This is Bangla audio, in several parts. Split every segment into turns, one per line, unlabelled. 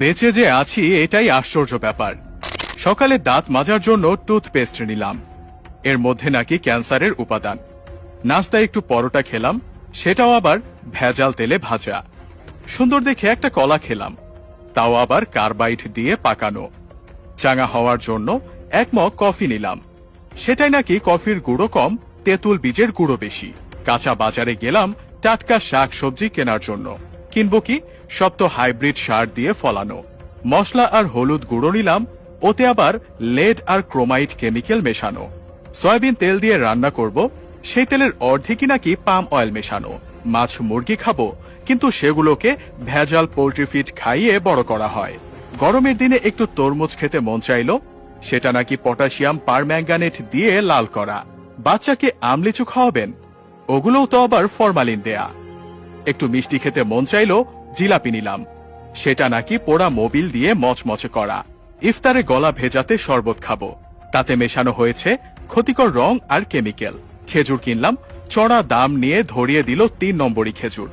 বেঁচে যে আছি এটাই আশ্চর্য ব্যাপার। সকালে দাঁত মাজার জন্য টুথপেস্ট নিলাম, এর মধ্যে নাকি ক্যান্সারের উপাদান। নাস্তায় একটু পরোটা খেলাম, সেটাও আবার ভেজাল তেলে ভাজা। সুন্দর দেখে একটা কলা খেলাম, তাও আবার কার্বাইড দিয়ে পাকানো। চাঙা হওয়ার জন্য এক মগ কফি নিলাম, সেটাই নাকি কফির গুঁড়ো কম, তেঁতুল বীজের গুঁড়ো বেশি। কাঁচা বাজারে গেলাম টাটকা শাক সবজি কেনার জন্য, কিনবো কি, সব তো হাইব্রিড সার দিয়ে ফলানো। মশলা আর হলুদ গুঁড়ো নিলাম, ওতে আবার লেড আর ক্রোমাইড কেমিক্যাল মেশানো। সয়াবিন তেল দিয়ে রান্না করব, সেই তেলের অর্ধেকই নাকি পাম অয়েল মেশানো। মাছ মুরগি খাবো, কিন্তু সেগুলোকে ভেজাল পোল্ট্রি ফিড খাইয়ে বড় করা হয়। গরমের দিনে একটু তরমুজ খেতে মন চাইলো, সেটা নাকি পটাশিয়াম পারম্যাঙ্গানেট দিয়ে লাল করা। বাচ্চাকে আমলিচু খাওয়াবেন, ওগুলোও তো আবার ফরমালিন দেয়া। একটু মিষ্টি খেতে মন চাইলো, জিলাপি নিলাম, সেটা নাকি পোড়া মোবিল দিয়ে মচমচে করা। ইফতারে গলা ভেজাতে শরবত খাবো, তাতে মেশানো হয়েছে ক্ষতিকর রং আর কেমিক্যাল। খেজুর কিনলাম, চড়া দাম নিয়ে ধরিয়ে দিল 3 নম্বরই খেজুর।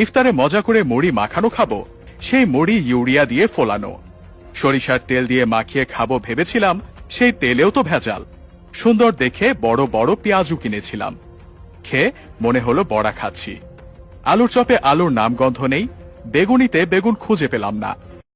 ইফতারে মজা করে মুড়ি মাখানো খাবো, সেই মুড়ি ইউরিয়া দিয়ে ফোলানো। সরিষার তেল দিয়ে মাখিয়ে খাবো ভেবেছিলাম, সেই তেলেও তো ভেজাল। সুন্দর দেখে বড় বড় পেঁয়াজু কিনেছিলাম, খেয়ে মনে হলো বড়া খাচ্ছি। আলুর চপে আলুর নামগন্ধ নেই, বেগুনিতে বেগুন খুঁজে পেলাম না।